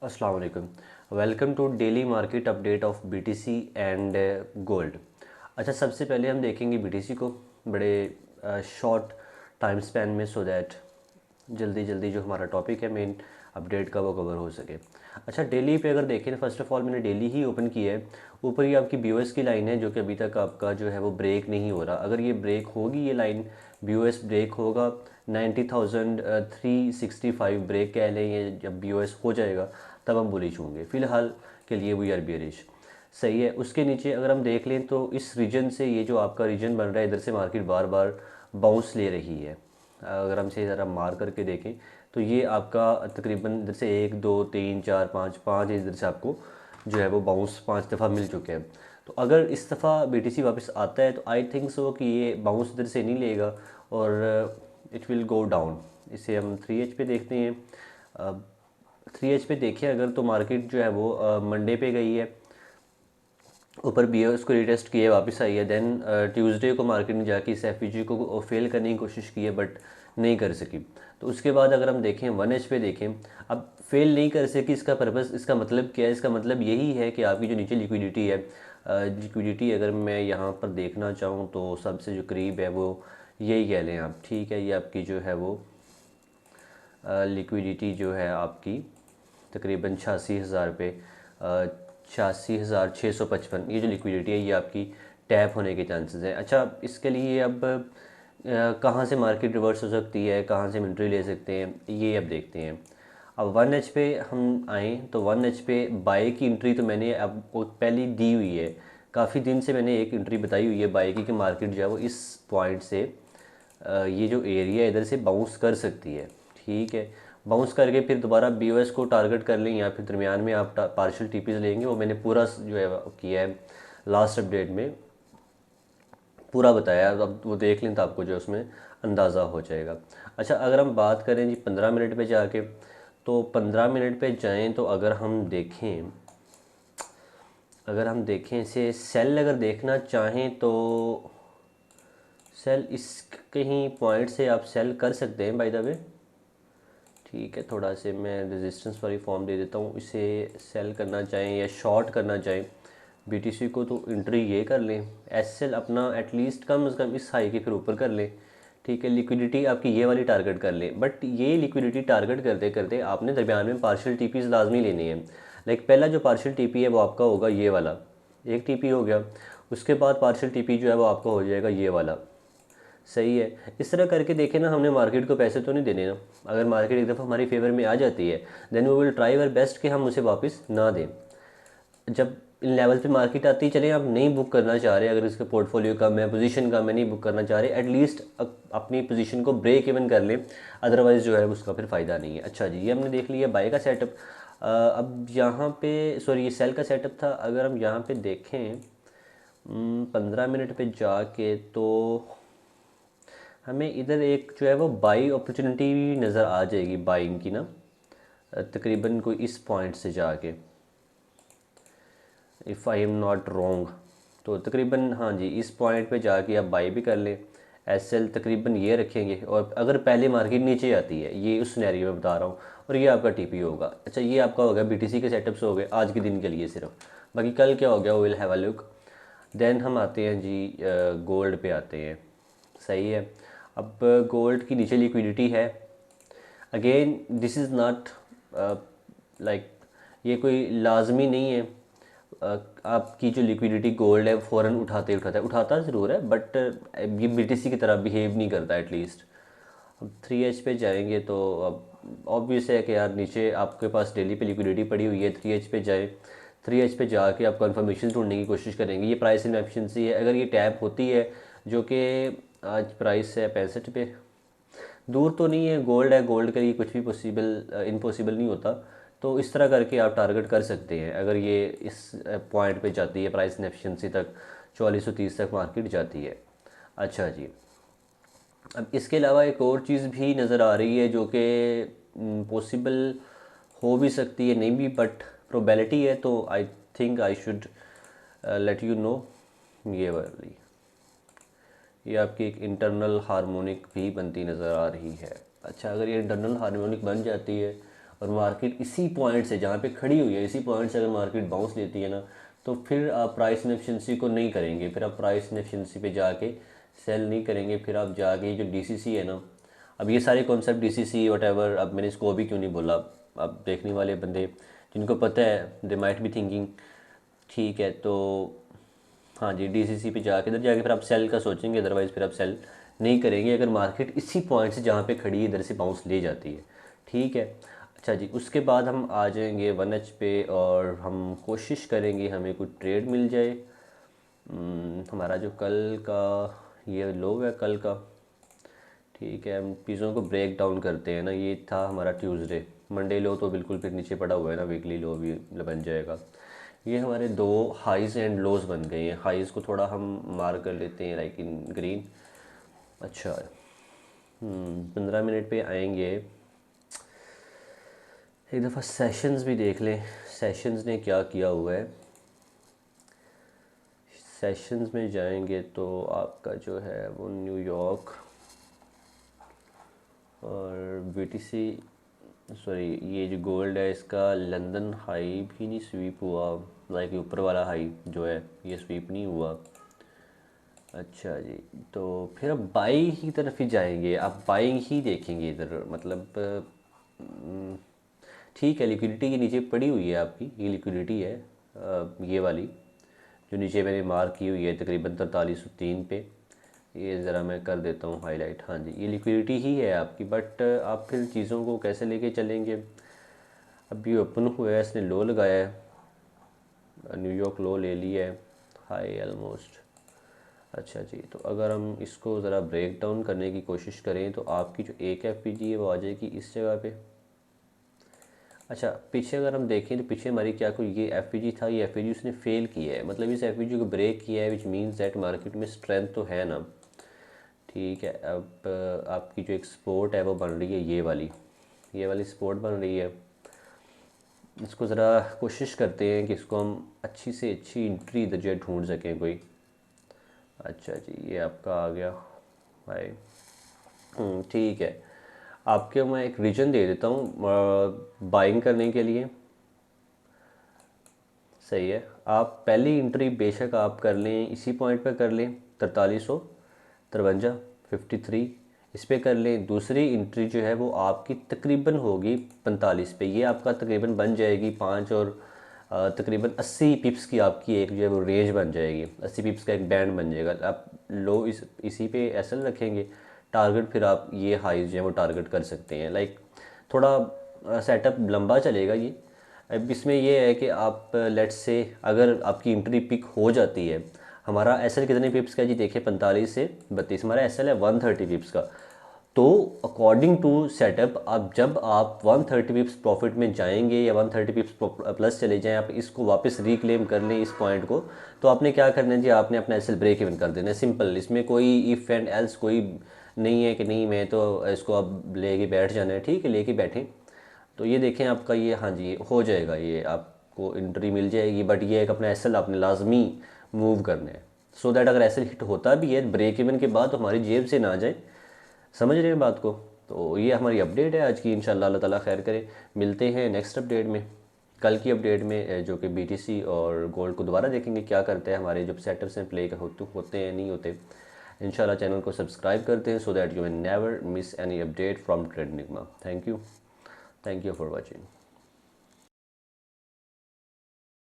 अस्सलाम वालेकुम। Welcome to daily market update of BTC and gold. अच्छा, सबसे पहले हम देखेंगे बीटीसी को बड़े शॉर्ट टाइम स्पैन में, सो दैट जल्दी जल्दी जो हमारा टॉपिक है मेन अपडेट का वो कवर हो सके। अच्छा, डेली पे अगर देखें, फर्स्ट ऑफ ऑल मैंने डेली ही ओपन किया है। ऊपर ही आपकी बीओएस की लाइन है जो कि अभी तक आपका जो है वो ब्रेक नहीं हो रहा। अगर ये ब्रेक होगी, ये लाइन बीओएस ब्रेक होगा 90,365 ब्रेक कह लें, ये जब बीओएस हो जाएगा तब हम बुलिश होंगे। फ़िलहाल के लिए वी आर बेयरिश। सही है। उसके नीचे अगर हम देख लें तो इस रीजन से, ये जो आपका रीजन बन रहा है, इधर से मार्केट बार बार बाउंस ले रही है। अगर हम से ज़रा मार करके देखें तो ये आपका तकरीबन इधर से 1 2 3 4 5 इधर से आपको जो है वो बाउंस 5 दफ़ा मिल चुके हैं। तो अगर इस दफ़ा बीटीसी वापस आता है तो आई थिंक सो कि ये बाउंस इधर से नहीं लेगा और इट विल गो डाउन। इसे हम 3H पे देखते हैं। 3H पे देखें अगर, तो मार्केट जो है वो मंडे पे गई है, ऊपर भी है, उसको रिटेस्ट किया, वापस आई है। देन ट्यूसडे को मार्केट ने जाके इस एफ को फेल करने की कोशिश की है, बट नहीं कर सकी। तो उसके बाद अगर हम देखें 1H पे देखें, अब फेल नहीं कर सकी, इसका पर्पस, इसका मतलब क्या है? इसका मतलब यही है कि आपकी जो नीचे लिक्विडिटी है, लिक्विडिटी अगर मैं यहाँ पर देखना चाहूँ तो सबसे जो करीब है वो यही कह लें आप, ठीक है। ये आपकी जो है वो लिक्विडिटी जो है आपकी तकरीबन 86,000 पे, 86,655, ये जो लिक्विडिटी है ये आपकी टैप होने के चांसेस हैं। अच्छा, इसके लिए अब कहाँ से मार्केट रिवर्स हो सकती है, कहाँ से हम एंट्री ले सकते हैं, ये अब देखते हैं। अब 1H पे हम आएँ तो 1H पे बाई की एंट्री तो मैंने अब पहले दी हुई है। काफ़ी दिन से मैंने एक एंट्री बताई हुई है बाई की कि मार्केट जो है वो इस पॉइंट से ये जो एरिया इधर से बाउंस कर सकती है, ठीक है। बाउंस करके फिर दोबारा बीओएस को टारगेट कर लें या फिर दरमियान में आप पार्शियल टीपीज लेंगे, वो मैंने पूरा जो है किया है लास्ट अपडेट में, पूरा बताया। अब वो देख लें तो आपको जो उसमें अंदाज़ा हो जाएगा। अच्छा, अगर हम बात करें जी 15 मिनट पे जाके, तो 15 मिनट पे जाएं तो अगर हम देखें इसे सेल अगर देखना चाहें तो सेल इस कहीं पॉइंट से आप सेल कर सकते हैं, बाय द वे, ठीक है। थोड़ा से मैं रेजिस्टेंस वाली फॉर्म दे देता हूँ। इसे सेल करना चाहें या शॉर्ट करना चाहें बीटीसी को तो एंट्री ये कर लें। एसएल अपना एटलीस्ट कम से कम इस हाई के फिर ऊपर कर लें, ठीक है। लिक्विडिटी आपकी ये वाली टारगेट कर लें, बट ये लिक्विडिटी टारगेट करते करते आपने दरमियान में पार्शियल टीपीज लाजमी लेने हैं। लाइक पहला जो पार्शियल टीपी है वो आपका होगा ये वाला, एक टीपी हो गया। उसके बाद पार्शियल टीपी जो है वो आपका हो जाएगा ये वाला। सही है। इस तरह करके देखें ना, हमने मार्केट को पैसे तो नहीं देने ना। अगर मार्केट एक दफ़ा हमारी फेवर में आ जाती है, then we will try our best कि हम उसे वापस ना दें। जब इन लेवल पे मार्केट आती है, चलें आप नहीं बुक करना चाह रहे, अगर इसका पोर्टफोलियो कम है, पोजीशन कम है, नहीं बुक करना चाह रहे, एटलीस्ट अपनी पोजीशन को ब्रेक इवन कर लें, अदरवाइज़ जो है उसका फिर फ़ायदा नहीं है। अच्छा जी, ये हमने देख लिया बाय का सेटअप। अब यहाँ पे, सॉरी, ये सेल का सेटअप था। अगर हम यहाँ पे देखें 15 मिनट पे जाके, तो हमें इधर एक जो है वो बाई अपॉर्चुनिटी नज़र आ जाएगी, बाइंग की ना, तकरीबन कोई इस पॉइंट से जाके, if I am not wrong, तो तकरीबन हाँ जी, इस पॉइंट पे जाके आप बाई भी कर लें। एसएल तकरीबन ये रखेंगे, और अगर पहले मार्केट नीचे आती है, ये उस सिनेरियो में बता रहा हूँ, और ये आपका टीपी होगा। अच्छा, ये आपका हो गया बीटीसी के सेटअप्स हो गए आज के दिन के लिए सिर्फ। बाकी कल क्या हो गया वो will have a look. Then हम आते हैं जी गोल्ड पे आते हैं। सही है। अब गोल्ड की नीचे लिक्विडिटी है। Again this is not like, ये कोई लाजमी नहीं है। आपकी जो लिक्विडिटी गोल्ड है फ़ौरन उठाता ज़रूर है, बट ये बीटीसी की तरह बिहेव नहीं करता एटलीस्ट। अब 3H पे जाएंगे तो अब ऑब्वियस है कि यार नीचे आपके पास डेली पे लिक्विडिटी पड़ी हुई है। 3H पे जाए, 3H पे जाके आप कंफर्मेशन ढूंढने की कोशिश करेंगे। ये प्राइस इनएफिशिएंसी है। अगर ये टैप होती है, जो कि आज प्राइस है 65 पे, दूर तो नहीं है, गोल्ड है, गोल्ड के लिए कुछ भी पॉसिबल इम्पॉसिबल नहीं होता। तो इस तरह करके आप टारगेट कर सकते हैं अगर ये इस पॉइंट पे जाती है, प्राइस इनएफिशिएंसी तक 4430 तक मार्केट जाती है। अच्छा जी, अब इसके अलावा एक और चीज़ भी नज़र आ रही है जो कि पॉसिबल हो भी सकती है, नहीं भी, बट प्रोबेबिलिटी है, तो I think I should let you know. ये वाली, ये आपकी एक इंटरनल हार्मोनिक भी बनती नज़र आ रही है। अच्छा, अगर ये इंटरनल हार्मोनिक बन जाती है और मार्केट इसी पॉइंट से जहाँ पे खड़ी हुई है, इसी पॉइंट से अगर मार्केट बाउंस लेती है ना, तो फिर आप प्राइस इनएफिशिएंसी को नहीं करेंगे, फिर आप प्राइस इनएफिशिएंसी पे जाके सेल नहीं करेंगे, फिर आप जाके जो डीसीसी है ना, अब ये सारे कॉन्सेप्ट डीसीसी वट अब मैंने इसको अभी क्यों नहीं बोला, अब देखने वाले बंदे जिनको पता है दे माइट बी थिंकिंग ठीक है, तो हाँ जी डीसीसी पे जाके इधर जाके फिर आप सेल का सोचेंगे, अदरवाइज़ फिर आप सेल नहीं करेंगे अगर मार्केट इसी पॉइंट से जहाँ पे खड़ी है इधर से बाउंस ले जाती है। ठीक है, अच्छा जी, उसके बाद हम आ जाएंगे 1H पे और हम कोशिश करेंगे हमें कुछ ट्रेड मिल जाए। हमारा जो कल का ये लो है कल का, ठीक है, हम चीज़ों को ब्रेक डाउन करते हैं ना, ये था हमारा ट्यूसडे, मंडे लो तो बिल्कुल फिर नीचे पड़ा हुआ है ना, वीकली लो भी बन जाएगा। ये हमारे दो हाइज़ एंड लोज़ बन गए हैं, हाइज़ को थोड़ा हम मार्क कर लेते हैं लाइक इन ग्रीन। अच्छा 15 मिनट पे आएंगे, एक दफ़ा सेशंस भी देख लें, सेशंस ने क्या किया हुआ है। सेशंस में जाएंगे तो आपका जो है वो न्यूयॉर्क और बीटीसी, सॉरी ये जो गोल्ड है इसका लंदन हाई भी नहीं स्वीप हुआ, लाइक ऊपर वाला हाई जो है ये स्वीप नहीं हुआ। अच्छा जी, तो फिर अब बाइंग की तरफ ही जाएंगे, आप बाइंग ही देखेंगे इधर, मतलब ठीक है, लिक्विडिटी के नीचे पड़ी हुई है आपकी, ये लिक्विडिटी है ये वाली जो नीचे मैंने मार्क की हुई है तकरीबन 4303 पे, ये ज़रा मैं कर देता हूँ हाईलाइट। हाँ जी, ये लिक्विडिटी ही है आपकी, बट आप फिर चीज़ों को कैसे लेके चलेंगे। अभी ओपन हुआ है, इसने लो लगाया है, न्यूयॉर्क लो ले लिया है, हाई ऑलमोस्ट। अच्छा जी, तो अगर हम इसको ज़रा ब्रेक डाउन करने की कोशिश करें तो आपकी जो एक एफपीजी है वो आ जाएगी इस जगह पे। अच्छा, पीछे अगर हम देखें तो पीछे हमारी क्या कोई ये एफपीजी था, ये एफपीजी उसने फेल किया है, मतलब इस एफपीजी को ब्रेक किया है, विच मीन्स दैट मार्केट में स्ट्रेंथ तो है ना। ठीक है, अब आपकी जो एक सपोर्ट है वो बन रही है ये वाली सपोर्ट बन रही है। इसको ज़रा कोशिश करते हैं कि इसको हम अच्छी से अच्छी एंट्री इधर जो ढूंढ सकें कोई। अच्छा जी, ये आपका आ गया भाई। ठीक है, आपके मैं एक रीजन दे देता हूँ बाइंग करने के लिए। सही है, आप पहली एंट्री बेशक आप कर लें इसी पॉइंट पे कर लें, 4353 53 इस पे कर लें। दूसरी एंट्री जो है वो आपकी तकरीबन होगी 45 पे, ये आपका तकरीबन बन जाएगी 5 और तकरीबन 80 पिप्स की आपकी एक जो है वो रेंज बन जाएगी, 80 पिप्स का एक बैंड बन जाएगा। आप लो इसी पे एसएल रखेंगे, टारगेट फिर आप ये हाई जो है वो टारगेट कर सकते हैं। लाइक थोड़ा सेटअप लंबा चलेगा ये। अब इसमें ये है कि आप लेट्स से अगर आपकी एंट्री पिक हो जाती है, हमारा एसएल कितने पिप्स का जी देखिए, 45 से 32, हमारा एसएल है 130 पिप्स का। तो अकॉर्डिंग टू सेटअप आप जब आप 130 पिप्स प्रॉफिट में जाएंगे या 130 पिप्स प्लस चले जाएं, आप इसको वापस रिक्लेम कर लें इस पॉइंट को, तो आपने क्या करना है जी, आपने अपना एसएल ब्रेक इवन कर देना है, सिंपल। इसमें कोई इफ़ एंड एल्स कोई नहीं है कि नहीं मैं तो इसको अब लेके बैठ जाना है, ठीक है लेके बैठें। तो ये देखें आपका ये, हाँ जी हो जाएगा, ये आपको एंट्री मिल जाएगी, बट ये एक अपना एसएल आपने लाजमी मूव करना है, सो दैट अगर एसएल हिट होता भी है ब्रेक इवन के बाद तो हमारी जेब से ना जाए। समझ रहे हैं बात को। तो ये हमारी अपडेट है आज की, इंशाल्लाह अल्लाह ताला खैर करे। मिलते हैं नेक्स्ट अपडेट में, कल की अपडेट में, जो कि बीटीसी और गोल्ड को दोबारा देखेंगे क्या करते हैं, हमारे जो सेटर्स हैं प्ले होते हैं नहीं होते। इंशाल्लाह चैनल को सब्सक्राइब करते हैं so that you will never miss any update from trade Nigma. Thank you for watching.